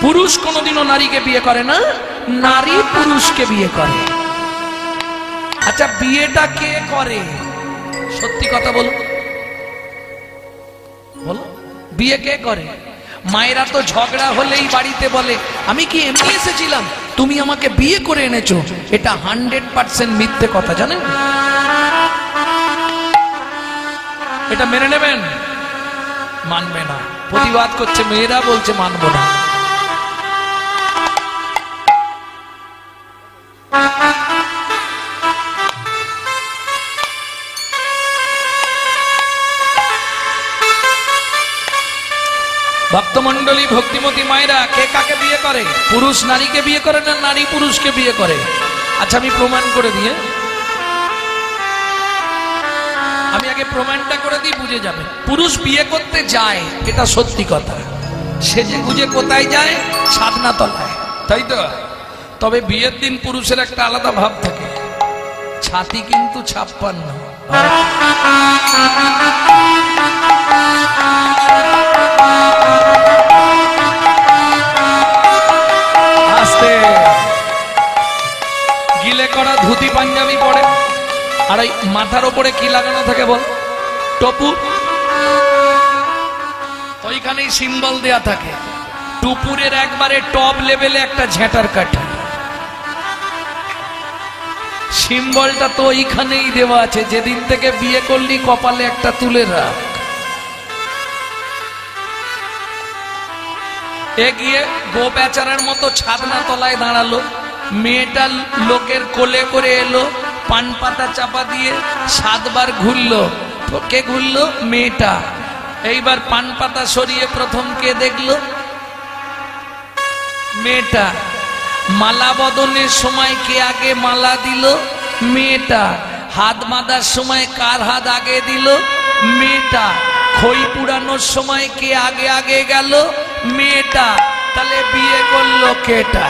পুরুষ কোনোদিনও নারীকে বিয়ে করে না, নারী পুরুষকে বিয়ে করে। আচ্ছা বিয়েটা কে করে? সত্যি কথা বলো, বলো বিয়ে কে করে? মায়েরা তো ঝগড়া হলেই বাড়িতে বলে আমি কি এমনি এসেছিলাম, তুমি আমাকে বিয়ে করে এনেছো। এটা 100% মিথ্যে কথা, জানেন? এটা মেনে নেবেন? মানবে না, প্রতিবাদ করছে, মেয়েরা বলছে মানবো না। ভক্তমন্ডলী, ভক্তিমতী মায়েরা, কে কাকে বিয়ে করে? পুরুষ নারীকে বিয়ে করে না নারী পুরুষকে বিয়ে করে? আচ্ছা আমি প্রমাণ করে দিয়ে, আমি আগে প্রমাণটা করে দিই, বুঝে যাবে। পুরুষ বিয়ে করতে যায়, এটা সত্যি কথা। সেজে গুজে কোথায় যায়? সাধনা তলায়, তাই তো? তবে বিয়ের দিন পুরুষের একটা আলাদা ভাব থাকে, ছাতি কিন্তু 56। আস্তে গিলে করা ধুতি পাঞ্জাবি পরে, আর এই মাথার ওপরে কি লাগানো থাকে বল? টপু। ওইখানেই সিম্বল দেয়া থাকে, টুপুরের একবারে টপ লেভেলে একটা ঝেঁটার কাঠি। সিম্বলটা তো ওইখানেই দেওয়া আছে, যেদিন থেকে বিয়ে করলি কপালে একটা তুলে রাখ। এগিয়ে গো বেচারার মতো ছাদনা তলায় দাঁড়ালো, মেয়েটা লোকের কোলে করে এলো, পান পাতা চাপা দিয়ে 7 বার ঘুরলো। কে ঘুরলো? মেয়েটা। এইবার পান পাতা সরিয়ে প্রথম কে দেখলো? মেয়েটা। মালা বদনের সময় কে আগে মালা দিল? মেয়েটা। হাত বাঁধার সময় কার হাত আগে দিল? মেয়েটা। খই পুরানোর সময় কে আগে আগে গেল? মেয়েটা। তাহলে বিয়ে করলো কেটা?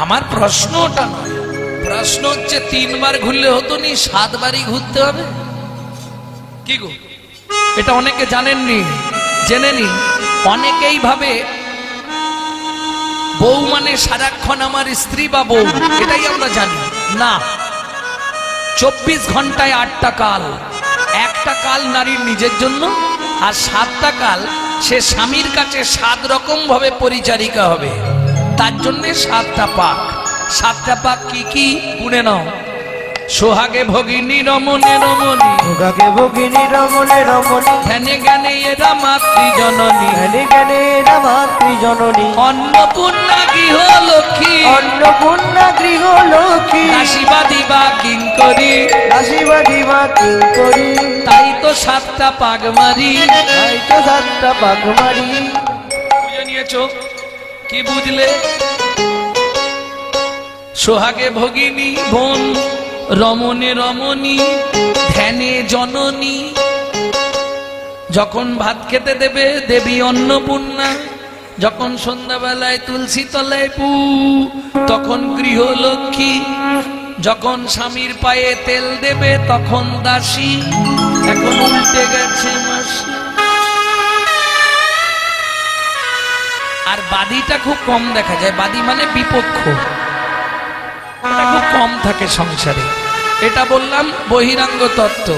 আমার প্রশ্ন ওটা নয়, প্রশ্ন হচ্ছে 3 বার ঘুরলে হতো নি, 7 বারই ঘুরতে হবে? কি গো, এটা অনেকে জানেননি, জেনে নিন। অনেকেই ভাবে বউ মানে সারাক্ষণ আমার স্ত্রী বা বউ, এটাই আমরা জানি না। 24 ঘন্টায় 8টা কাল, একটা কাল নারীর নিজের জন্য, আর 7টা কাল সে স্বামীর কাছে 7 রকম ভাবে পরিচারিকা হবে। তার জন্য 7টা পাক। 7টা পাক কি কি গুনে নাও। সোহাগে ভগিনী রমণে রমণী, সোহাগে ভগিনী রমণে রমণী, ধ্যানে জ্ঞানে এরা মাতৃজননী, ধ্যানে জ্ঞানে এরা মাতৃজননী, অন্নপূর্ণা গৃহলক্ষ্মী, অন্নপূর্ণা গৃহলক্ষ্মী, দাসীবাদী বা কিঙ্করী, দাসীবাদী বা কিঙ্করী। তাই তো 7টা পাক মারি, তাই তো 7টা পাক মারি। বুঝে নিয়েছো? কি বুঝলে? সোহাগে ভগিনী বোন, রমণে রমণী, ধ্যানে জননী। যখন ভাত খেতে দেবে দেবী অন্নপূর্ণা, যখন সন্ধ্যাবেলায় তুলসী তলায় পু, তখন গৃহলক্ষ্মী, যখন স্বামীর পায়ে তেল দেবে তখন দাসী। এখন উল্টে গেছে মাসি। আর বাদীটা খুব কম দেখা যায়, বাদী মানে বিপক্ষ, খুব কম থাকে সংসারে। এটা বললাম বহিরাঙ্গ তত্ত্ব।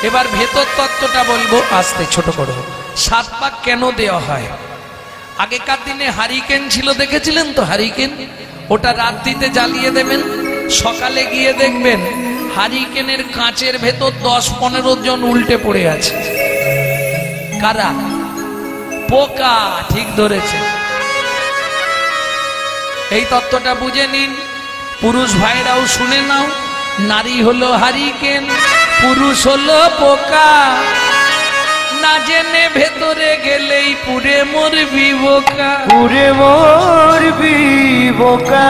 এবার ভেতর তত্ত্বটা বলবো আস্তে, ছোট করো। 7 পাক কেন দেওয়া হয়? আগেকার দিনে হারিকেন ছিল, দেখেছিলেন তো হারিকেন? ওটা রাত্রিতে জ্বালিয়ে দেবেন, সকালে গিয়ে দেখবেন হারিকেনের কাঁচের ভেতর 10-15 জন উল্টে পড়ে আছে। কারা? পোকা। ঠিক ধরেছে। এই তত্ত্বটা বুঝে নিন, পুরুষ ভাইরাও শুনে নাও। নারী হলো হারিকেন, পুরুষ হলো পোকা। না জেনে ভেতরে গেলেই পুরে মরবি বোকা, পুরে মরবি বোকা।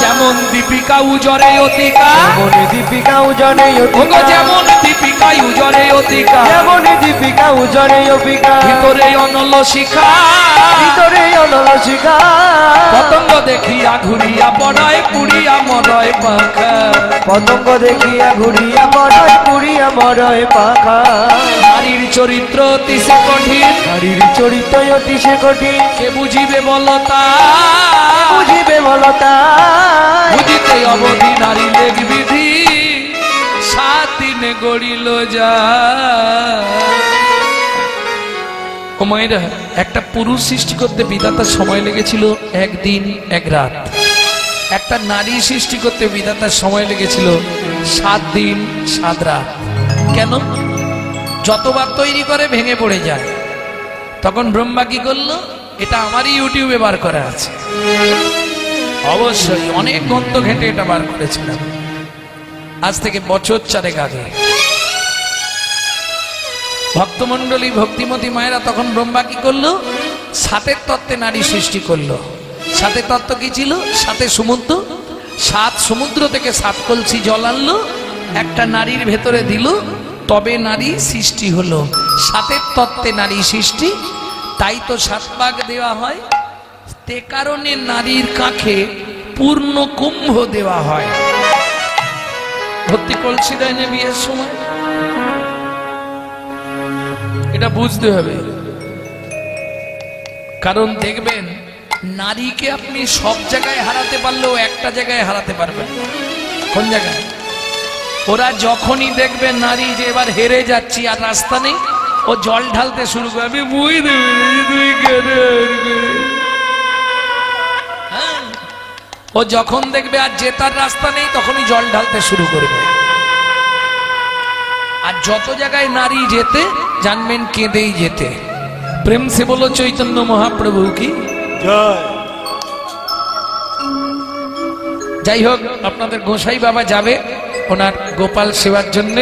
যেমন দীপিকা উজরে অতিকা, যেমন দীপিকা উজরে অতিকা, যেমন দীপিকা উজরে অতিকা, যেমন দীপিকা উজরে অতিকা। ভিতরে অনল শিখা, ভিতরে অনল শিখা। পতঙ্গ দেখিয়া ঘুরিয়া পড়ায়, পুড়িয়া মরয় পাখা। পতঙ্গ দেখিয়া ঘুরিয়া মরয়, পুড়িয়া মরয় পাখা। নারীর চরিত্র অতি সে কঠিন, নারীর চরিত্র অতি সে কঠিন, কে বুঝিবে বলতা, বুঝিবে বলতা, বুঝিতে অবধি নারী লেখ বিধি, 7 দিনে গড়িল যা। ও মায়েরা, একটা পুরুষ সৃষ্টি করতে বিধাতার সময় লেগেছিল 1 দিন 1 রাত। একটা নারী সৃষ্টি করতে বিধাতার সময় লেগেছিল 7 দিন 7 রাত। কেন? যতবার তৈরি করে ভেঙে পড়ে যায়। তখন ব্রহ্মা কি করলো? এটা আমারই ইউটিউবে বার করা আছে, অবশ্যই অনেক গ্রন্থ ঘেঁটে এটা বার করেছিলাম, আজ থেকে বছর 4 আগে। ভক্তমন্ডলী, ভক্তিমতী মায়েরা, তখন ব্রহ্মা কি করলো? 7 তত্ত্বে নারী সৃষ্টি করলো। 7 তত্ত্ব কি ছিল? 7 সমুদ্র, 7 সমুদ্র থেকে 7 কলসি জল আনলো, একটা নারীর ভেতরে দিল, তবে নারী সৃষ্টি হলো। 7 তত্ত্বে নারী সৃষ্টি, তাই তো 7 ভাগ দেওয়া হয়। তে কারণে নারীর কাঁখে পূর্ণ কুম্ভ দেওয়া হয়। ভর্তি কলসি দেয় না বিয়ের সময়, এটা বুঝতে হবে। কারণ দেখবেন, নারীকে আপনি সব জায়গায় হারাতে পারলেও একটা জায়গায় হারাতে পারবেন। কোন জায়গায়? ওরা যখনই দেখবে নারী যে এবার হেরে যাচ্ছি আর রাস্তা নেই, ও জল ঢালতে শুরু করে, আমি বুঝ দেবে। ও যখন দেখবে আর জেতার রাস্তা নেই, তখনই জল ঢালতে শুরু করবে। আর যত জায়গায় নারী যেতে, জানবেন কেঁদেই যেতে। প্রেম সে বলো চৈতন্য মহাপ্রভু কি জয়। যাই হোক, আপনাদের গোসাই বাবা যাবে ওনার গোপাল সেবার জন্য।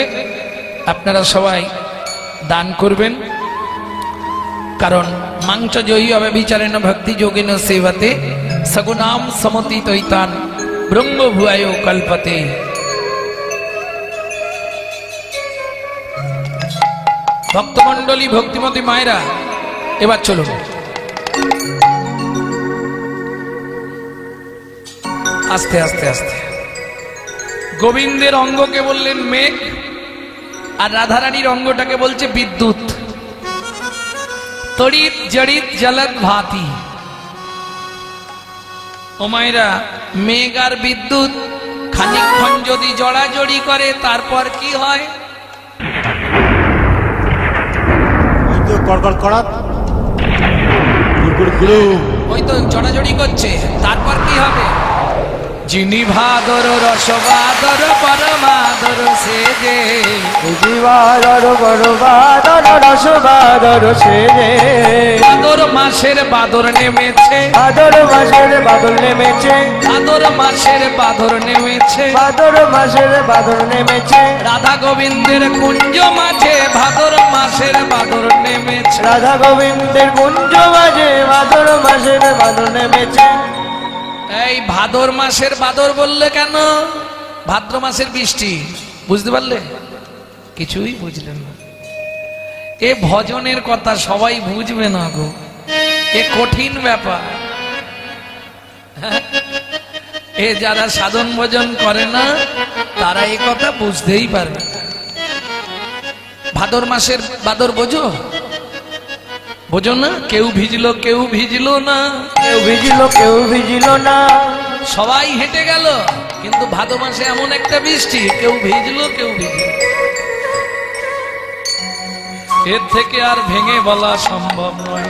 আপনারা সবাই দান করবেন, কারণ মাংস জয়ী হবে বিচারেন ভক্তি যোগেন সেবাতে, সগুনাম সমতি তৈতান ব্রহ্ম ভুয়ায় কল্পতে। ভক্তমন্ডলী, ভক্তিমতী মায়েরা, এবার চলুন। আস্তে আস্তে আস্তে। গোবিন্দের অঙ্গকে বললেন মেঘ, আর রাধারানীর অঙ্গটাকে বলছে বিদ্যুৎ। তড়িৎ জড়িত জলদ ভাতি। ও মায়েরা, মেঘ আর বিদ্যুৎ খানিকক্ষণ যদি জড়াজড়ি করে, তারপর কি হয়? ওই তো জড়াজড়ি করছে, তারপর কি হবে? যিনি ভাদর রসবাদর পরমাদর সে যে, জীবাদর বড়বাদর রসবাদর সে যে, ভাদর মাসের বাদর নেমেছে, ভাদর মাসের বাদল নেমেছে, ভাদর মাসের বাদর নেমেছে, ভাদর মাসের বাদল নেমেছে, রাধা গোবিন্দের কুঞ্জ মাঝে ভাদর মাসের বাদর নেমেছে। রাধা গোবিন্দের কুঞ্জ মাঝে ভাদর মাসের বাদল নেমেছে। এই ভাদর মাসের বাদর বললে কেন? ভাদ্র মাসের বৃষ্টি, বুঝতে পারলে? কিছুই বুঝলেন না। এ ভজনের কথা সবাই বুঝবে না গো, এ কঠিন ব্যাপার। এ যারা সাধন ভজন করে না, তারা এই কথা বুঝতেই পারবে। ভাদর মাসের বাদর বোঝো? বোঝো না? কেউ ভিজলো কেউ ভিজলো না, কেউ ভিজিল কেউ ভিজিল না, সবাই হেঁটে গেল, কিন্তু ভাদর মাসে এমন একটা বৃষ্টি, কেউ ভিজলো কেউ ভিজলো। এর থেকে আর ভেঙে বলা সম্ভব নয়।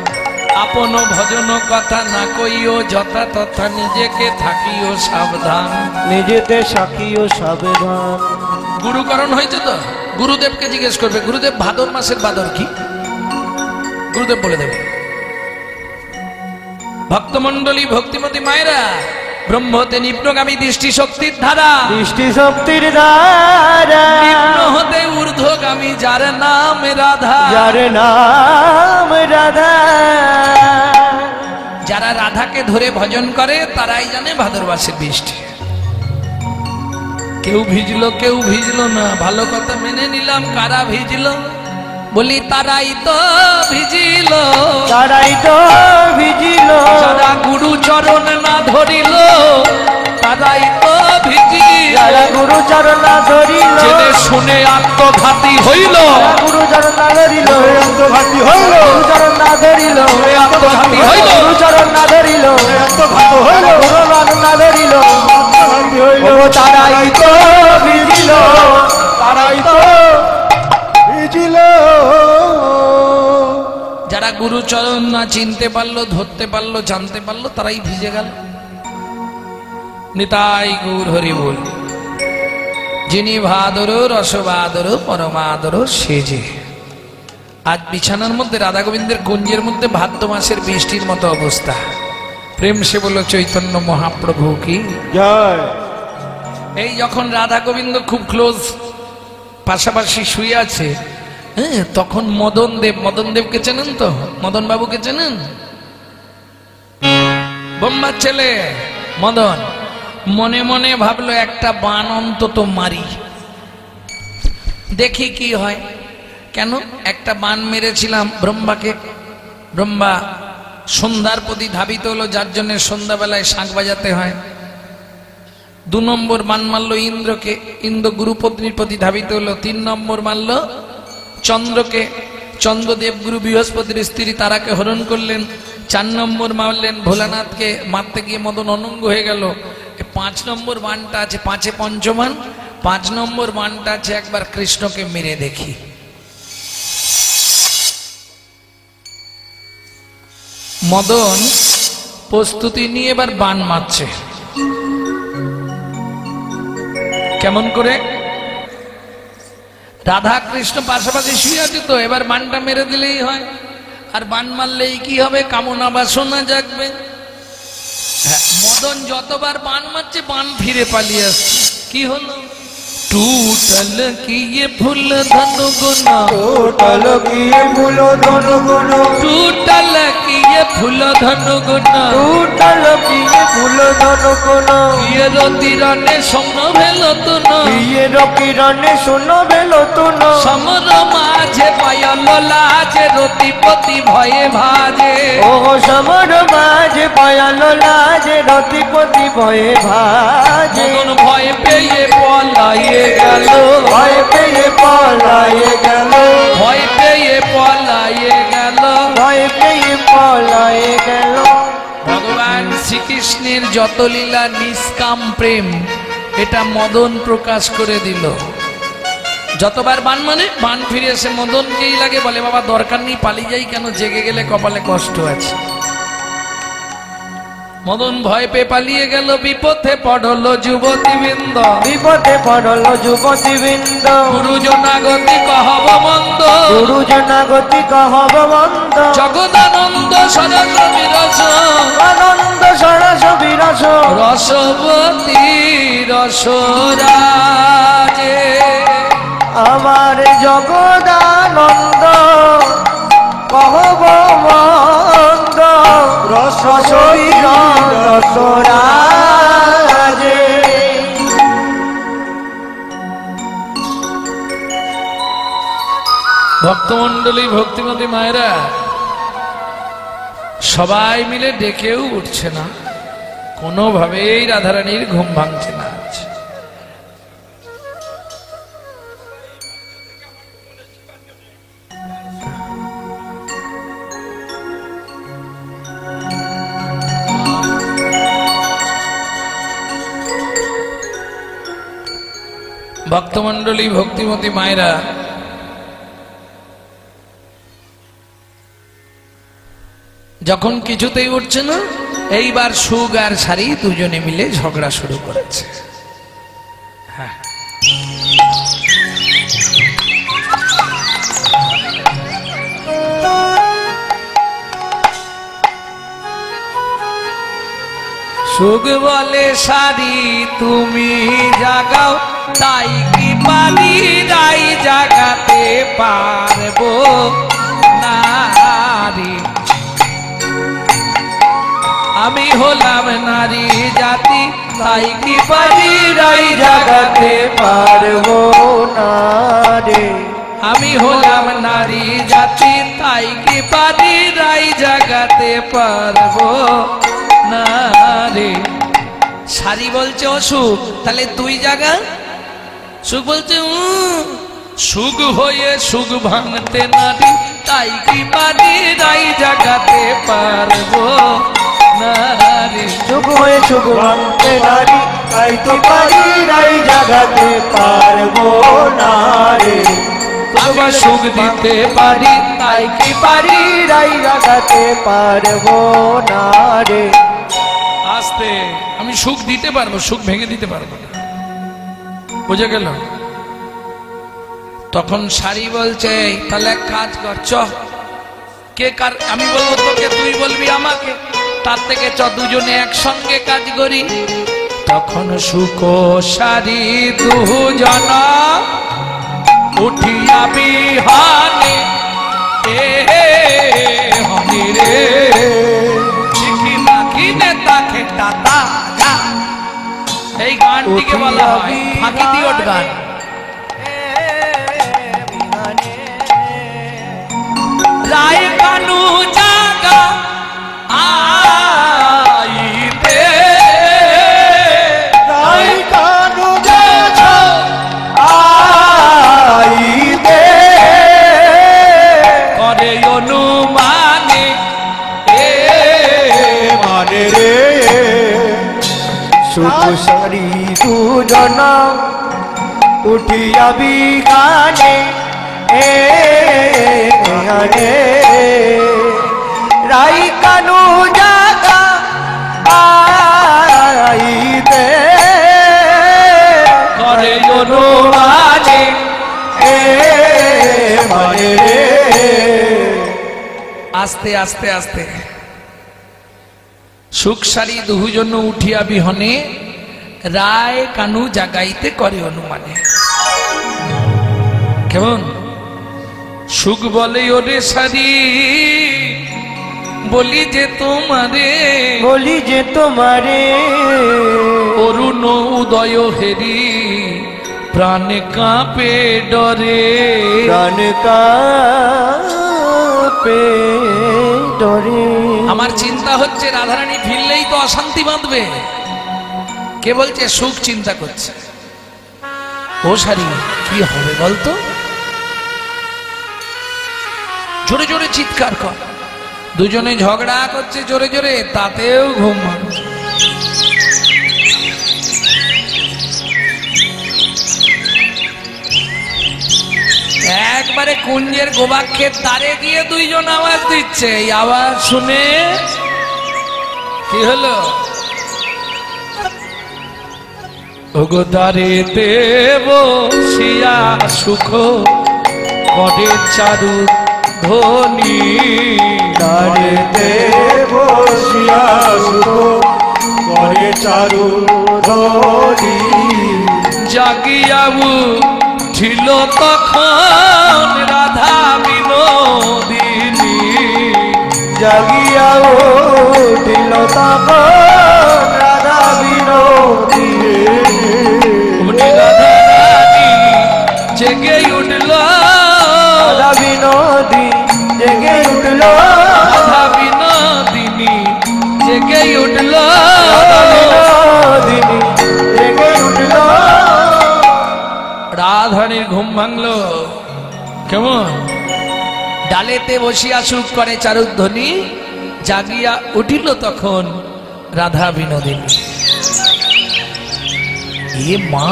আপন ভজন কথা না কইও যথা তথা, নিজেকে থাকিও সাবধান, নিজেতে সাকিও সাবধান। গুরুকরণ হয়েছে তো, গুরুদেবকে জিজ্ঞেস করবে, গুরুদেব ভাদর মাসের বাদর কি? গুরুদেব বলে দেবে। ভক্তমন্ডলী, ভক্তিমতী মায়েরা, ব্রহ্মতে নিম্নগামী দৃষ্টি শক্তির ধারা, দৃষ্টি শক্তির দ্বারা নিম্ন হতে ঊর্ধ্বগামী যার নাম রাধা, যার নাম রাধা। যারা রাধাকে ধরে ভজন করে, তারাই জানে ভাদর মাসের বৃষ্টি। কেউ ভিজলো কেউ ভিজলো না, ভালো কথা মেনে নিলাম। কারা ভিজলো? বলি তারাই তো ভিজিল, তারাই তো ভিজিল, যারা গুরু চরণ না ধরিল, তারাই তো ভিজিল, যারা গুরু চরণ ধরিল, জেনে শুনে আত্মঘাতী হইল, গুরু চরণ ধরিল আত্মঘাতী হইল গুরুচরণ না ধরিল আত্মঘাতী হইল গুরুচরণ না ধরিল আত্মঘাত হইল গুরুচরণ না ধরিল আত্মঘাতী হইল ও তারাই তো বিজিল তারাই তো ভিজিল যারা গুরুচরণ না চিনতে পারলো, ধরতে পারলো, জানতে পারলো, তারাই ভিজে গেল। নিতাই গৌর হরি বল। যিনি ভাদর রসবাদর পরমাদর সেজে। আজ বিছানার মধ্যে রাধা গোবিন্দের কুঞ্জের মধ্যে ভাদ্র মাসের বৃষ্টির মতো অবস্থা। প্রেম সে বলো চৈতন্য মহাপ্রভু কি জয়। এই যখন রাধা গোবিন্দ খুব ক্লোজ পাশাপাশি শুয়ে আছে, হ্যাঁ, তখন মদন দেবকে চেনেন তো? মদন বাবুকে চেনেন? বোম্বার ছেলে মদন মনে মনে ভাবলো একটা বান অন্তত মারি, দেখি কি হয়। কেন? একটা বান মেরেছিলাম ব্রহ্মাকে, ব্রহ্মা সন্ধ্যার প্রতি ধাবিত হলো, যার জন্য সন্ধ্যাবেলায় শাঁখ বাজাতে হয়। 2 নম্বর বান মারলো ইন্দ্রকে, ইন্দ্র গুরুপত্নীর প্রতি ধাবিত হলো। 3 নম্বর মারলো চন্দ্রকে, চন্দ্রদেব গুরু বৃহস্পতির স্ত্রী তারাকে হরণ করলেন। 4 নম্বর মারলেন ভোলানাথকে, মারতে গিয়ে মদন অনঙ্গ হয়ে গেল। 5 নম্বর বানটা আছে, 5-এ পঞ্চমান, 5 নম্বর বানটা আছে একবার কৃষ্ণকে মেরে দেখি। মদন প্রস্তুতি নিয়ে এবার বান মারছে। কেমন করে? রাধা কৃষ্ণ পাশাপাশি শুয়ে আছে তো, এবার বানটা মেরে দিলেই হয়। আর বান মারলেই কি হবে? কামনা বাসনা জাগবে। হ্যাঁ, মদন যতবার বান মারছে বান ফিরে পালিয়ে আসছে। কি হলো? टूटल किए फूल धनु गुना, टोटल किए फूल धनु गुण, टूटल किए फूल धनु गुना, टूटल किए फूल धनु गुण, किए रतिरने सोन भेलो तुन, किए रतिरने सोन भेलो तुन, समर माझे पायल लाजे रतिपति भये भाजे, ओ समर माझे पायल लाजे रतिपति भये भाजे। मदन भय पेये पलाये गेलो, भय पेये पलाये गेलो, भय पेये पलाये गेलो, भय पेये पलाये गेलो। ভগবান শ্রীকৃষ্ণের যত লীলা নিষ্কাম প্রেম, এটা মদন প্রকাশ করে দিল। যতবার বান মানে বান ফিরে এসে মদনকেই লাগে, বলে বাবা দরকার নেই, পালিয়ে যাই কেন, জেগে গেলে কপালে কষ্ট আছে। মদন ভয় পেয়ে পালিয়ে গেল, বিপথে পড়লো যুবতী বৃন্দ, বিপদে পড়লো যুবতী বৃন্দ, গুরুজনাগতি কহব মন্দ, গুরুজনাগতি কহব মন্দ, জগদানন্দ সরস বিরস, আনন্দ সরস বিরস, রসবতী রসরাজে। আমার জগদানন্দ কহব মন্দ, রস রসরাজে। ভক্তমন্ডলী, ভক্তিমতী মায়েরা সবাই মিলে ডেকেও উঠছে না, কোনোভাবেই রাধারানীর ঘুম ভাঙছে না। ভক্তমন্ডলী, ভক্তিমতী মায়েরা যখন কিছুতেই উঠছে না, এইবার সুগ আর সারি দুজনে মিলে ঝগড়া শুরু করেছে। হ্যাঁ, সুগ বলে সারি তুমি জাগাও, তাই কি পারি রাই জাগাতে পারবো নারী, আমি হলাম নারী জাতি, তাই কি পারি রাই জাগাতে পারবো না রে, আমি হলাম নারী জাতি, তাই কি পারি রাই জাগাতে পারবো না রে। সারি বলছে ও সুখ, তাহলে তুই জাগা। সুখ বলছে সুখ হয়ে সুখ ভাঙতে নারী, তাই কি বাড়ি রাই জাগাতে পারবো নারী। সুখ হয়ে সুখ ভাঙতে নারী, তাই তো পারি রাই জাগাতে পারবো না রে। আমি সুখ দিতে পারি, তাই কি পারি রাই জাগাতে পারবো না রে। আস্তে, আমি সুখ দিতে পারবো, সুখ ভেঙে দিতে পারবো না। বুঝে গেল? তখন শাড়ি বলছে তাহলে এক কাজ কর, চ কে কার, আমি বলবো তোকে, তুই বলবি আমাকে, তার থেকে চ দুজনে একসঙ্গে কাজ করি। তখন সুখ শাড়ি দুজনা উঠিয়া বিহানে, এ হনি রে চিঠি মাখি নেতাকে টাটা যা। এই গানটিকে বলা হয় ফাঁকি দিওট গান। রায় কানু জাগা আইতে, রাই কানু জাগা আইতে, করে অনুমানে, এ মানে রে সুখ সারি দুজনা উঠিয়া বিগানে, এ রে রাই কানু জাগা আইতে, করে অনুমানে, এ মানে রে। আস্তে আস্তে আস্তে সুখ সারি দুজন উঠিয়া বিহনে, রায় কানু জাগাইতে করে অনুমানে। কেমন? সুখ বলে ওরে সারি, বলি যে তোমারে, বলি যে তোমারে অরুণ উদয় হেরি, প্রাণে কাঁপে ডরে। প্রাণ কাঁপে ডরে। আমার চিন্তা হচ্ছে রাধারানী ফিরলেই তো অশান্তি বাঁধবে। কে বলছে? সুখ চিন্তা করছে। ও সারি কি হবে বলতো? জোরে জোরে চিৎকার কর। দুজনে ঝগড়া করছে জোরে জোরে, তাতেও ঘুম ভাঙছে। একবারে কুঞ্জের গোবাক্ষের তারে গিয়ে দুইজন আওয়াজ দিচ্ছে। এই আওয়াজ শুনে কি হলো? ওগো দ্বারে দেব শিয়া সুখ করে চারু ধ্বনি, তারে দেব শিয়া সুখ করে চারু ধরি। জাগিয়াবু ছিল তখন রাধা বিনোদিনী, জাগিয়া উঠিল তখন রাধা বিনোদিনী। উনি রাধা রানী জেগে উঠল, রাধা বিনোদিনী জেগে উঠল, রাধা বিনোদিনী জেগে উঠল, রাধা বিনোদিনী জেগে উঠল। রাধারানীর ঘুম ভাঙলো। কেমন? ডালেতে বসিয়া সুখ করে চারুধ্বনি, জাগিয়া উঠিল তখন রাধা বিনোদিনী। এ মা,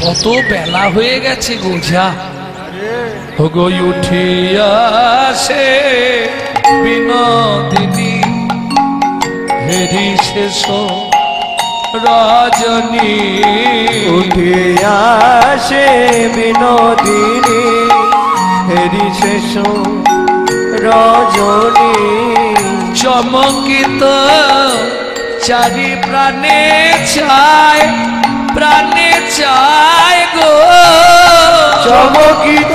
কত বেলা হয়ে গেছে গোঝা। গো উঠিয়া সে বিনোদিনী, হেরি শেষ রজনী। উঠিয়া সে বিনোদিনী, হেরি শেষ রজনী। চমকিত চারি প্রাণে চায়, প্রাণে চায় গো। চমকিত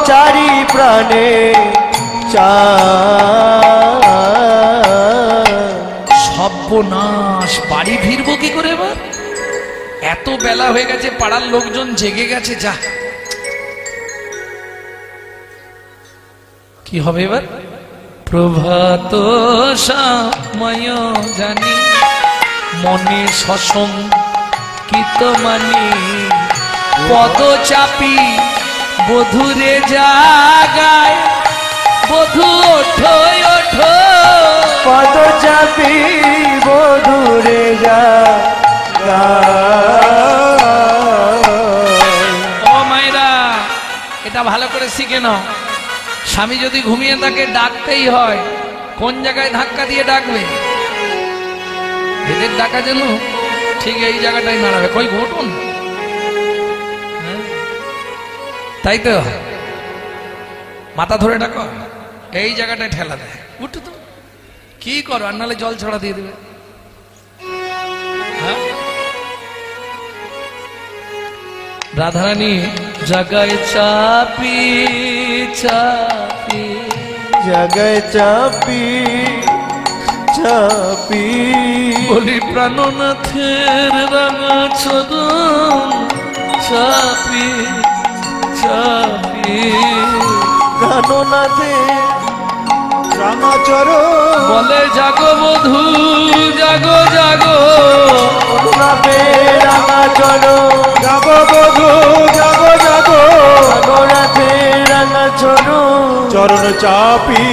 চারি প্রাণে সর্বনাশ, বাড়ি ফিরবো কি করে এবার? এত বেলা হয়ে গেছে, পাড়ার লোকজন জেগে গেছে। যা, কি হবে এবার? প্রভাত সময় জানি, মনে শশঙ্কিত মানি, পদ চাপি বধুরে জাগায়, বধু ওঠো ওঠো, পদ চাপি বধুরে যা ও মায়েরা, এটা ভালো করে শিখে নাও। স্বামী যদি ঘুমিয়ে থাকে ডাকতেই হয়, কোন জায়গায় ধাক্কা দিয়ে ডাকবে? এদের ডাকা যেন ঠিক এই জায়গাটাই নাড়াবে, কই ঘটুন, তাই তো মাথা ধরে ডাকো, এই জায়গাটায় ঠেলা দেয়, উঠো তো কি করো, আর নাহলে জল ছড়া দিয়ে দেবে। রাধারানী জাগায় চাপি চাপি, জগায় চাপি চাপি, বলি প্রাণনাথের রাঙা চরণ চাপি চাপি, প্রাণনাথে রামাচর বলে জাগো বধূ জাগো জাগো, অনুরাপে রাঙাচর, জাগো বধূ জাগো জাগো, প্রাণনাথে রাঙাচর, চরণ চাপি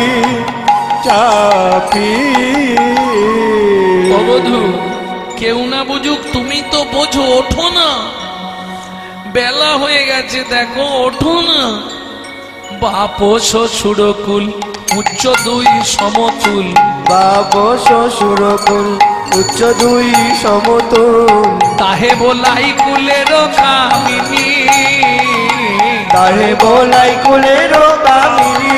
চাপি। ও বধূ, কেউ না বুঝুক, তুমি তো বোঝো, ওঠো না, বেলা হয়ে গেছে, দেখো ওঠো না। বাপ শ্বশুরকুল উচ্চ দুই সমতুল, বাপ শ্বশুরকুল উচ্চ দুই সমতুল, তাহে বলাই কুলের কামিনী, তাহে বলাই কুলের কামিনী,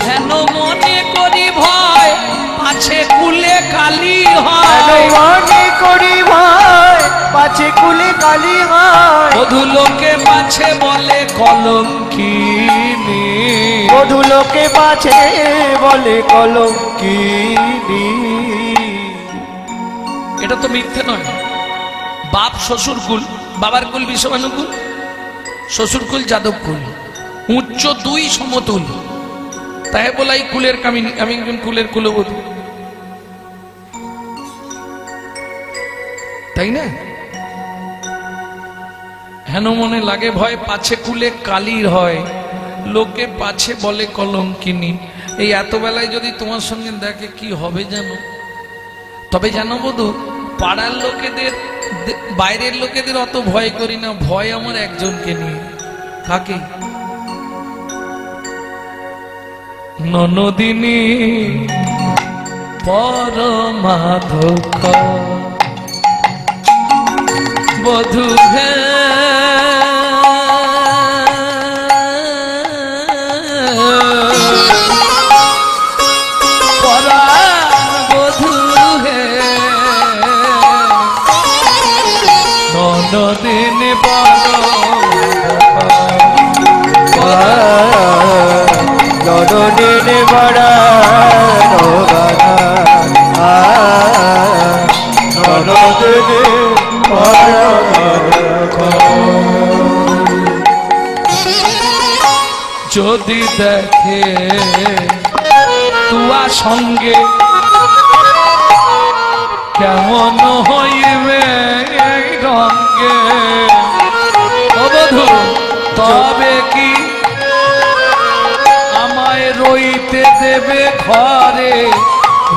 হেন মনে করি ভয় পাছে কুলে কালি হয়, মনে করি ভাই পাছে কুলে কালি হয়, বধূ লোকে পাছে বলে কলঙ্কিনী, বধূ লোকে পাছে বলে কলঙ্কিনী। এটা তো মিথ্যে নয়। বাপ শ্বশুর কুল, বাবার কুল বিষবানুকুল, শ্বশুর কুল যাদব কুল, উচ্চ দুই সমতুল, তাই বলাই কুলের কামিনী, আমি একজন কুলের কুলবধূ, তাই না? হেন মনে লাগে ভয় পাছে কুলে কালির হয়, লোকে পাছে বলে কলঙ্কিনী। এই এত বেলায় যদি তোমার সঙ্গে দেখে কি হবে জানো? তবে জানো বধূ, পাড়ার লোকেদের, বাইরের লোকেদের অত ভয় করি না, ভয় আমার একজনকে নিয়ে। কাকে? ননদিনী পরমাধক বধূ হে, নদিন নদিন বড়া যদি দেখে তুয়া সঙ্গে কেমন হইবে রঙ্গে, ও বধূ তবে কি আমায় রইতে দেবে ঘরে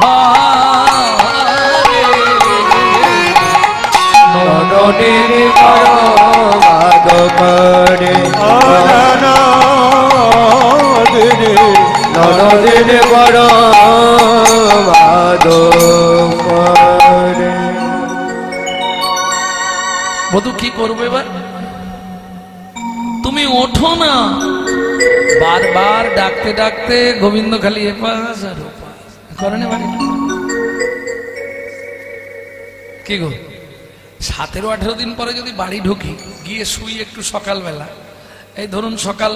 ঘরে? নদিন করে নদিন বড় বধূ কি করবে এবার? তুমি ওঠো না, বারবার ডাকতে ডাকতে গোবিন্দ খালি এপাশ আর ওপাশ করেন। বাড়ি কি গো, 17-18 দিন পরে যদি বাড়ি ঢুকি, গিয়ে শুই একটু সকালবেলা, এই ধরুন সকাল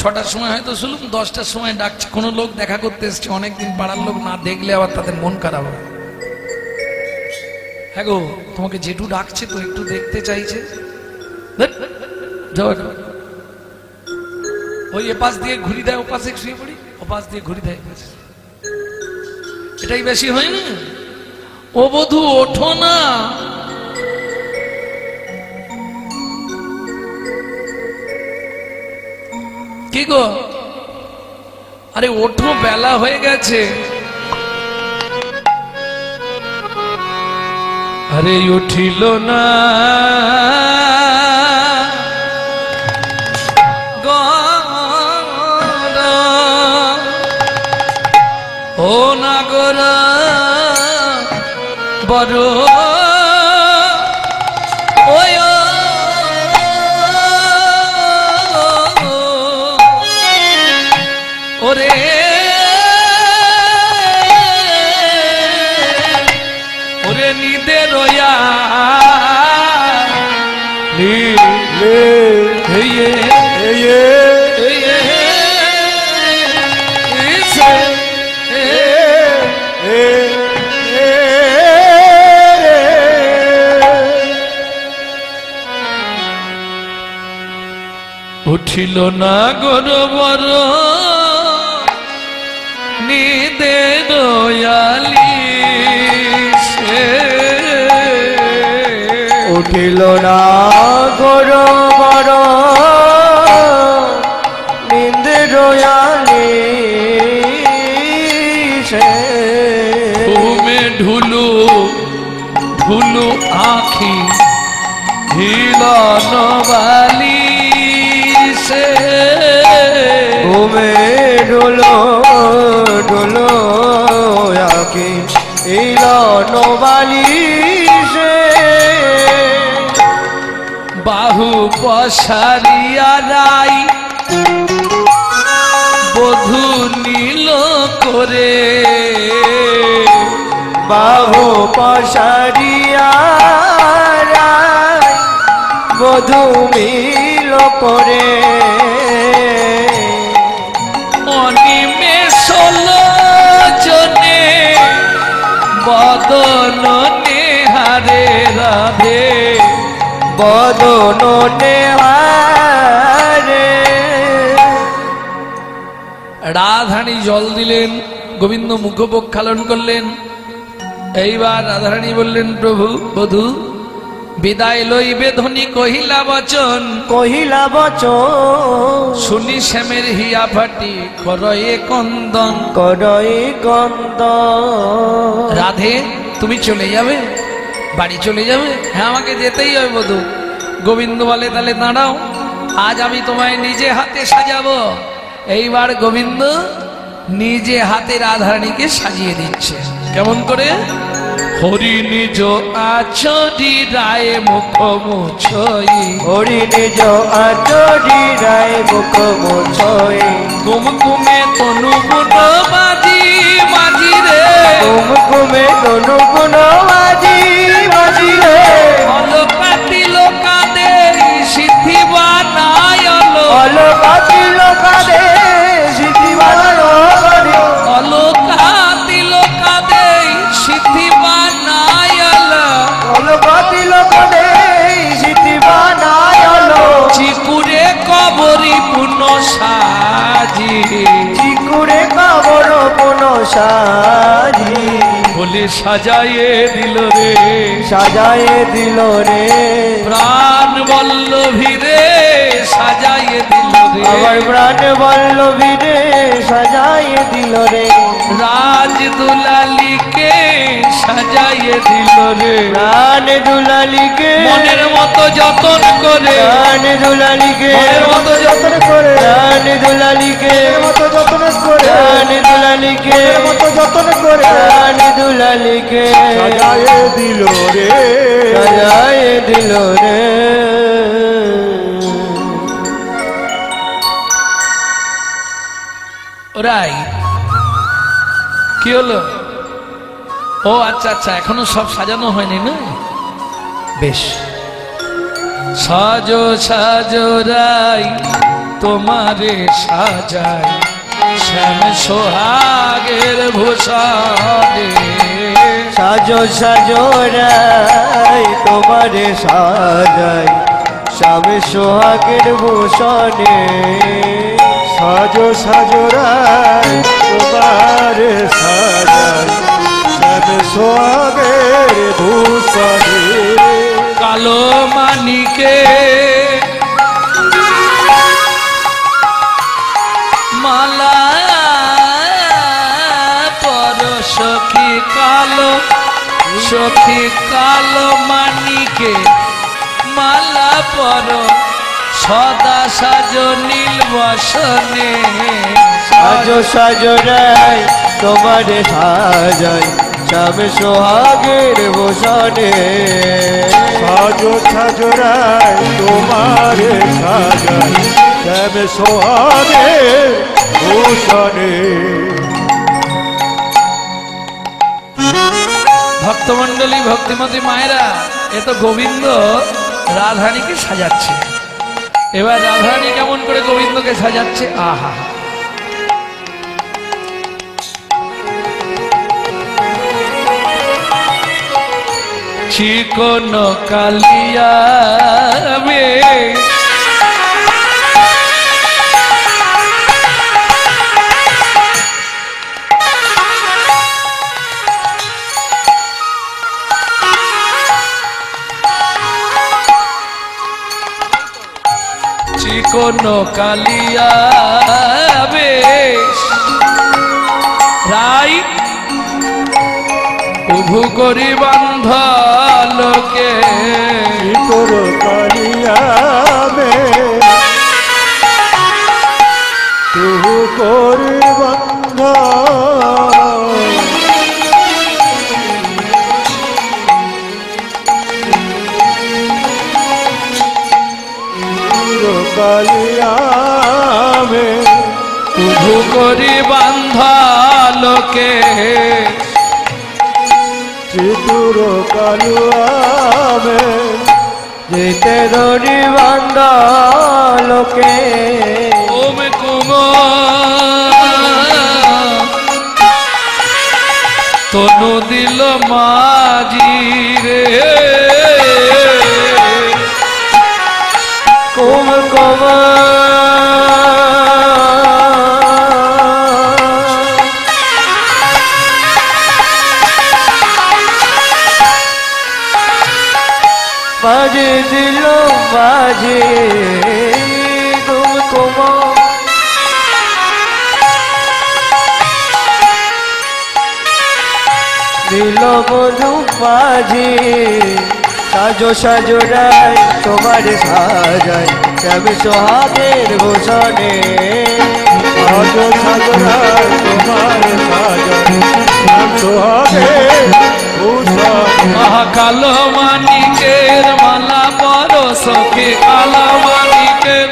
6টার সময় হয়তো শুনলাম, 10টার সময় ডাকছে, কোনো লোক দেখা করতে এসছে, অনেকদিন পাড়ার লোক না দেখলে আবার তাদের মন খারাপ হয়। হ্যাঁ গো, তোমাকে জেঠু ডাকছে তো, একটু দেখতে চাইছে, যাও এখন। ওই এপাশ দিয়ে ঘুরি দেয়, ওপাশে শুয়ে পড়ি, ওপাশ দিয়ে ঘুরি দেয়, এটাই বেশি হয় না? ও বধূ ওঠো না, কি গো, আরে ওঠো, বেলা হয়ে গেছে। আরে উঠিল না গর, ও নাগর বড় ওয় ওরে ওরে নিদে রয়া লে লে হেয়ে এয়ে হেয়ে এসে এ এ রে উঠিল না গরবর নিদে দয়ালি সে উঠিল না গর বর নিন্দে রয়ালি সে ঘুমে ঢুলু ঢুলু আখি হিলন বালি সে ঘুমে ডোলো ডোলো আঁকি ইল নবালি সে বাহু পশারিয়া রাই বধূ নীল করে বাহু পশারিয়া বধূ মিল করে অনিমেষ জনে বদন নেহারে রাধে বদন নেহারে রাধারানী জল দিলেন, গোবিন্দ মুখ প্রক্ষালন করলেন। এইবার রাধারানী বললেন, প্রভু বধূ বিদায় লইবে ধ্বনি কহিলা বচন, কহিলা বচন শুনি শ্যামের হিয়া ফাটি করয়ে কন্দন। করই কন্দ রাধে তুমি চলে যাবে, বাড়ি চলে যাবে? হ্যাঁ, আমাকে যেতেই হবে বধূ। গোবিন্দ বলে, তাহলে দাঁড়াও, আজ আমি তোমায় নিজে হাতে সাজাবো। এইবার গোবিন্দ নিজে হাতে রাধারানীকে সাজিয়ে দিচ্ছে। কেমন করে? হরি নিজ আচরি রায় মুখ মুছই, হরি নিজ আচরি রায় মুখ মুছই, কুমকুমে তনু গুণ বাজি মাঝি রে, কুমকুমে তনু গুণ বাজি বাজি রে, অলকাতি লোকাদে সিদ্ধি বানায়লো, অলকাতি লোকাদে সিদ্ধি বানায়লো, অলকাতি লোকাদে সিদ্ধি বানায়লো, অলকাতি লোকাদে সিদ্ধি বানায়লো, চিকুরে কবরি পুন সাজি, চিকুরে কবর পুন সাজি, বলে সাজায়ে দিল রে, সাজায়ে দিল রে, প্রাণ বল্লভী রে সাজায়ে দিল রে, আমার প্রাণ বল্লভী রে সাজায়ে দিল রে, রাজ দুলালিকে সাজায়ে দিল রে, প্রাণ দুলালিকে মনের মতো যতন করে, প্রাণ দুলালিকে মনের মতো যতন করে, প্রাণ দুলালিকে মতো যতন করে, প্রাণ দুলালিকে মতো যতন করে, প্রাণ দুলালিকে সাজায়ে দিল রে সাজায়ে দিল রে। ওরাই কি হলো? ও আচ্ছা আচ্ছা, এখনো সব সাজানো হয়নি না? বেশ, সাজো সাজো রাই তোমারে সাজাই, শ্যাম সোহাগের ভূষণে, সাজো সাজো রাই তোমারে সাজাই, স্বামী সোহাগের ভূষণে, সাজো সাজো রায় তোমার সাজাই, শ্যাম সোহাগের ভূষণে, কালো মানিকে মালা পর সখী কালো, সখী কালো মানিকে মালা পর সদা সাজো নীল বসনে। সাজো সাজো রায় তোমারে সাজাই শ্যাম সোহাগের ভূষণে। সাজো সাজো রায় তোমারে সাজাই শ্যাম সোহাগের ভূষণে। ভক্তমন্ডলী, ভক্তিমতী মায়েরা, এ তো গোবিন্দ রাধারানীকে সাজাচ্ছে। এবার রাধারানী কেমন করে গোবিন্দকে সাজাচ্ছে, আহা। চিকন কালিয়া বে চিকন কালিয়া বেশ রাই উভু করি বান্ধ লোকে। তোর কালিয়া মে তু করে বন্ধ কালিয়া মে উভু করি বান্ধ লোকে। চিতুর কালুয়া মে যেতে ধরি বান্ধ লোকে। ওম কুম তনু দিল মাঝি রে। কুম কুম বাজে দিল বাজে কুম কুম দিল মধু বাজে। সাজো সাজো রায় তোমার সাজাই শ্যাম সোহাগের ভূষণে। সাজো সাজো রায় তোমার সাজাই শ্যাম সোহাগের ভূষণে। মহাকালো মানিকের মালা পরো সখী কালো মানিকের,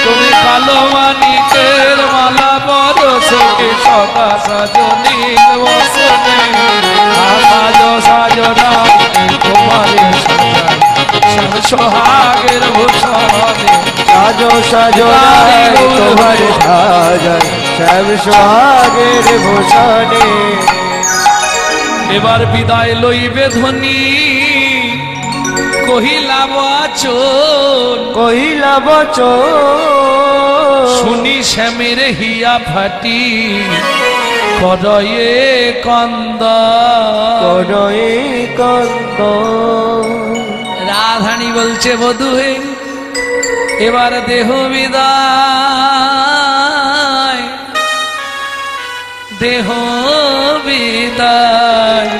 তুমি কালো মানিকের মালা পরো সখী সদা সাজো নীল বসনে। সাজো সাজো রায় তোমারে সাজাই শ্যাম সোহাগের ভূষণে। সাজো সাজো রায় তোমার সাজাই শ্যাম সোহাগের ভূষণে। এবার বিদায় লইবে ধ্বনি কহিলা বচন, কহিলা বচন শুনি শ্যামের হিয়া ফাটি করয়ে কন্দ। করয়ে কন্দ রাধানী বলছে বধূ হে, এবার দেহ বিদায়, দেহ বিদায়।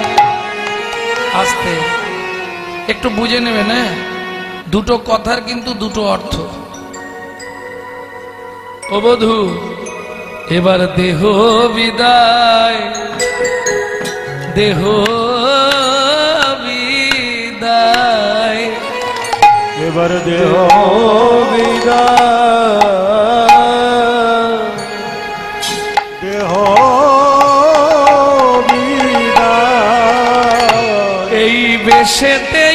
আস্তে একটু বুঝে নেবেন, হ্যাঁ, দুটো কথার কিন্তু দুটো অর্থ। ও বধূ, এবার দেহ বিদায়, দেহ বিদায়। এবার দেহ বিদায় দেহ বিদায়। এই বেশেতে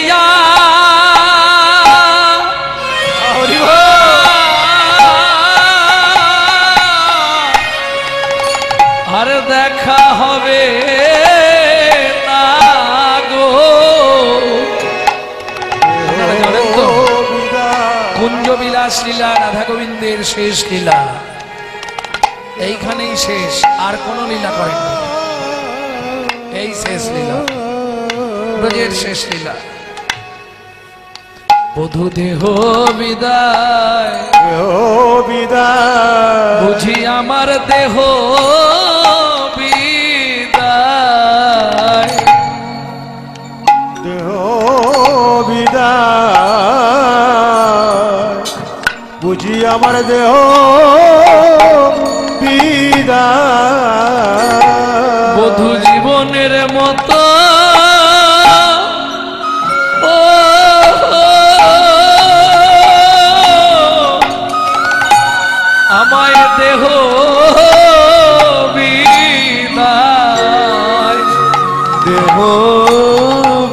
আর দেখা হবে না গো। জানেন তো কুঞ্জ বিলাস লীলা রাধা গোবিন্দের শেষ লীলা এইখানেই শেষ, আর কোন লীলা করেন, এই শেষ লীলা, ব্রজের শেষ লীলা। বধূ দেহ বিদায়, দেহ বিদায় দেহ বিদায়, দেহ বিদায়, বুঝি আমার দেহ বিদায়। বধূ জীবনের মতো ও আমায় দেহ বিদায়, দেহ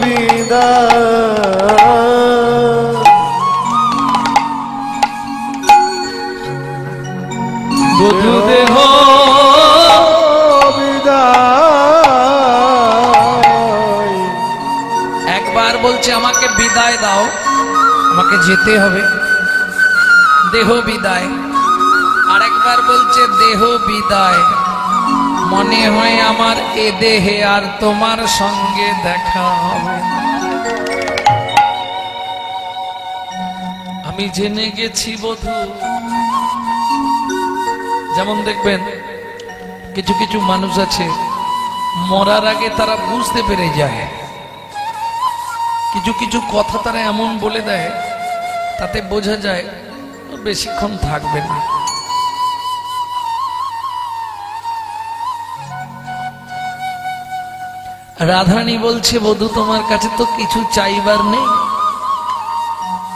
বিদায়, বধূ দেহ বিদায়। একবার বলছে আমাকে বিদায় দাও, আমাকে যেতে হবে, দেহ বিদায়। আরেকবার বলছে দেহ বিদায়, মনে হয় আমার এ দেহে আর তোমার সঙ্গে দেখা হবে। আমি জেনে গেছি বধূ, যেমন দেখবেন কিছু কিছু মানুষ আছে মরার আগে তারা বুঝতে পেরে যায়, কিছু কিছু কথা তারা এমন বলে দেয় তাতে বোঝা যায় ও বেশিক্ষণ থাকবে না। রাধারানী বলছে বধূ তোমার কাছে তো কিছু চাইবার নেই,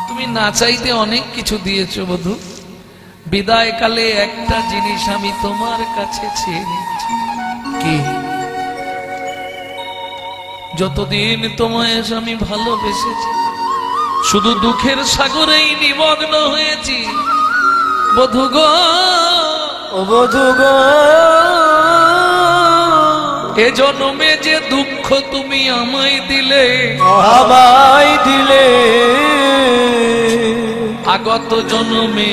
তুমি না চাইতে অনেক কিছু দিয়েছো বধূ, বিদায় কালে একটা জিনিস আমি তোমার কাছে চেয়ে নিচ্ছি। কি? যতদিন তোমায় আমি ভালোবেসেছি শুধু দুঃখের সাগরেই নিমগ্ন হয়েছি বধূ গো, ও বধূ গো, এ জন্মে যে দুঃখ তুমি আমায় দিলে, আমায় দিলে, আগত জন্মে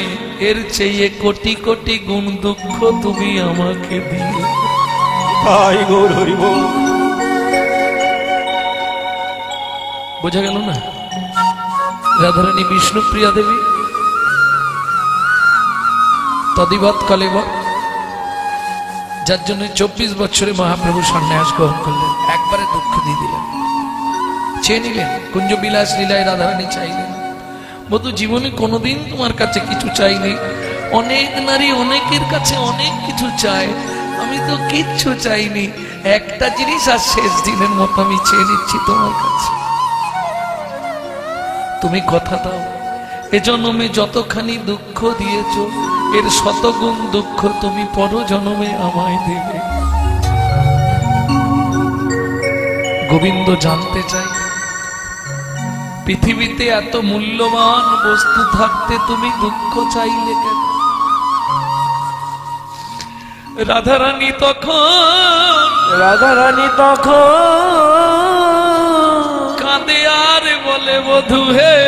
এর চেয়ে কোটি কোটি গুণ দুঃখ তুমি আমাকে দিলে। তাই গৌর হরিব। বোঝা গেল না? রাধারানী বিষ্ণুপ্রিয়া দেবী তদিবৎ কলেবৎ, যার জন্য 24 বছরে মহাপ্রভু সন্ন্যাস গ্রহণ করলেন, একবারে দুঃখ দিয়ে দিলেন, চেয়ে নিলেন। কুঞ্জ বিলাস লীলায় রাধারানী চাইলেন বধূ জীবনে কোনোদিন তোমার কাছে কিছু চাইনি, অনেক নারী অনেকের কাছে অনেক কিছু চায়, আমি তো কিচ্ছু চাইনি, একটা জিনিস আর শেষ দিনের মতো আমি চেয়ে নিচ্ছি তোমার কাছে, তুমি কথা দাও এজন্মে যতখানি দুঃখ দিয়েছ এর শতগুণ দুঃখ তুমি পরজন্মে আমায় দেবে। গোবিন্দ জানতে চাই পৃথিবীতে এত মূল্যবান বস্তু থাকতে তুমি দুঃখ চাইলে কেন? রাধারানী তখন কাঁদে আর বলে বধূ হে,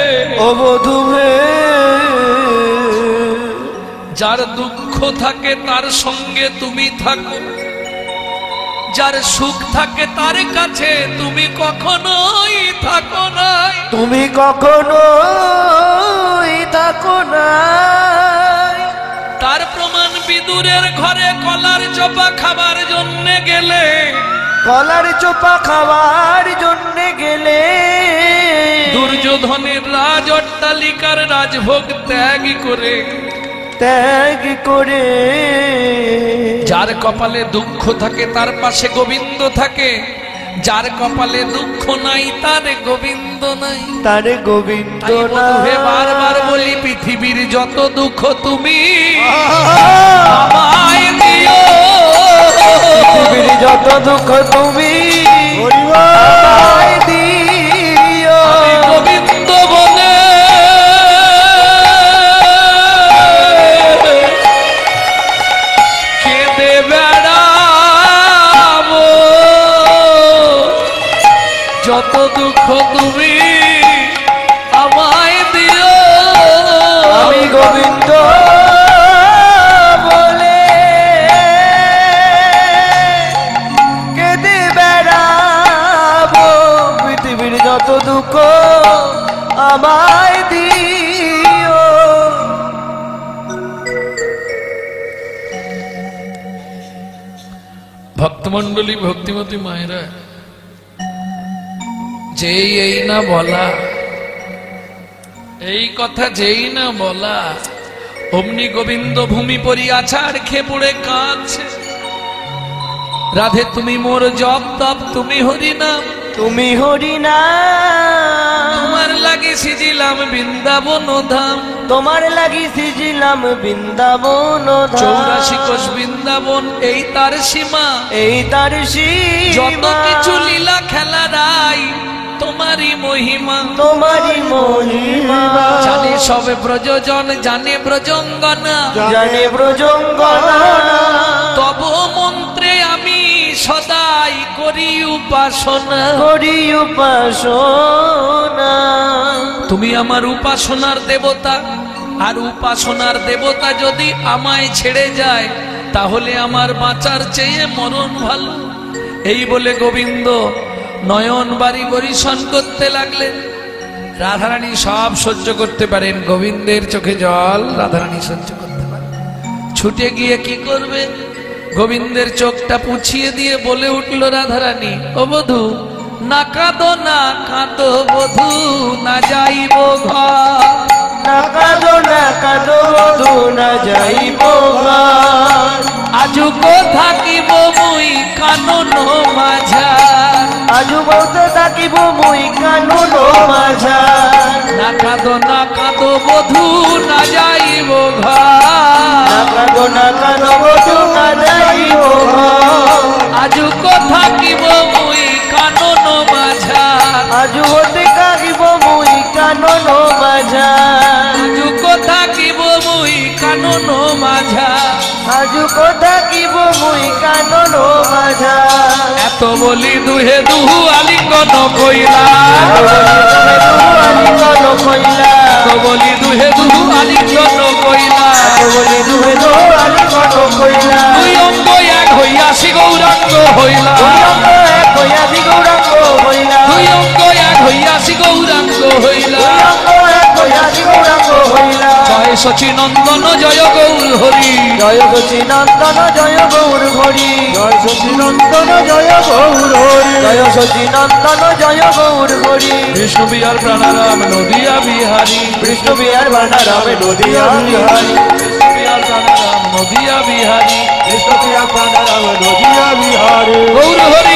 ও বধূ হে, যার দুঃখ থাকে তার সঙ্গে তুমি থাকো, যার সুখ থাকে তার কাছে তুমি কখনোই থাকো না, তুমি কখনোই থাকো না। তার প্রমাণ বিদুরের ঘরে কলার চোপা খাবার জন্য গেলে, কলার চোপা খাবার জন্য গেলে, দুর্যোধনের রাজ অট্টালিকার রাজভোগ ত্যাগ করে, যার কপালে দুঃখ থাকে তার পাশে গোবিন্দ থাকে, যার কপালে দুঃখ নাই তার গোবিন্দ নাই, তার গোবিন্দ নাই। বারবার বলি পৃথিবীর যত দুঃখ তুমি আমায় দিও, পৃথিবীর যত দুঃখ তুমি আমায় দিও, আমি গোবিন্দ বলে কেঁদে বেড়াবো, যত দুঃখ তুমি আমায় দিও, আমি গোবিন্দ বলে কেঁদে বেড়াবো, পৃথিবীর যত দুঃখ আমায় দিও। ভক্তমণ্ডলী ভক্তিমতী মায়েরা, যেই এই না বলা, এই কথা যেই না বলা, অমনি গোবিন্দ ভূমি পরি আছাড় খেয়ে পড়ে কাঁদছে। রাধে তুমি মোর জপ তপ, তুমি হরি নাম, তুমি হরি না, তোমার লাগি সিজিলাম বৃন্দাবন ধাম। তোমার লাগি সিজিলাম বৃন্দাবন ধাম। 84 কোষ বৃন্দাবন এই তার সীমা, এই তার যত সীমা, কিছু লীলা খেলা রাই তোমারই মহিমা। তোমারই মহিমা, জানে সবে ব্রজজন, জানে ব্রজঙ্গনা, জানে ব্রজঙ্গনা, তব মন্ত্রে আমি সদাই করি উপাসনা। করি উপাসনা। তুমি আমার উপাসনার দেবতা, আর উপাসনার দেবতা যদি আমায় ছেড়ে যায়, তাহলে আমার বাঁচার চেয়ে মরণ ভালো। এই বলে গোবিন্দ নয়ন বাড়ি বরিশন করতে লাগলেন। রাধারানী সব সহ্য করতে পারেন, গোবিন্দের চোখে জল রাধারানী সহ্য করতে পারেন। ছুটে গিয়ে কি করবে, গোবিন্দের চোখটা পুছিয়ে দিয়ে বলে উঠল রাধারানী, ও বধূ না কাঁদো না কাঁদো বধূ, না যাইব ঘর। না কাঁদো না কাঁদো বধূ, না যাইব ঘর। আজু থাকিব মুই কানন মাঝা, আজু বহুত থাকিব মুই কানন মাঝা। না কাঁদো বধূ, না যাইব ঘর। না কাঁদো না কাঁদো বধূ, না যাইব ঘর। আজু থাকিব মুই কানন মাঝা, আজু হতে কাঁদিব মুই কানন মাঝা। আজু থাকিব মুই কানন মাঝা। আজু থাকিব মুই কানন মাঝা। এত বলি দুহে দুহু আলিঙ্গন কইলা, আলিঙ্গন কইলা, এত বলি দুহে দুহু আলিঙ্গন কইলা। বলি দুহে দো আলিঙ্গন কইলা। দুই অঙ্গ এক হইয়াছি গৌরাঙ্গ হইলা, দুই অঙ্গ এক হইয়াছি গৌরাঙ্গ হইলা। দুই অঙ্গ এক হইয়াছি গৌরাঙ্গ হইলা। দুই অঙ্গ এক হইয়াছি গৌরাঙ্গ হইলা। জয় শচী নন্দন জয় গৌর হরি, জয় সচিনন্দন জয় গৌর হরি। জয় সচিনন্দন জয় গৌর হরি। জয় সচিনন্দন জয় গৌর হরি। বিষ্ণু বিহার প্রাণারাম নদিয়া বিহারী, বিষ্ণু বিহার ভান্ডারামে নদিয়া বিহারী। বিষ্ণু বিহার প্রাণারাম নদিয়া বিহারী। কৃষ্ণ প্রিয়া প্রাণরাম নদিয়া বিহারে। গৌর হরি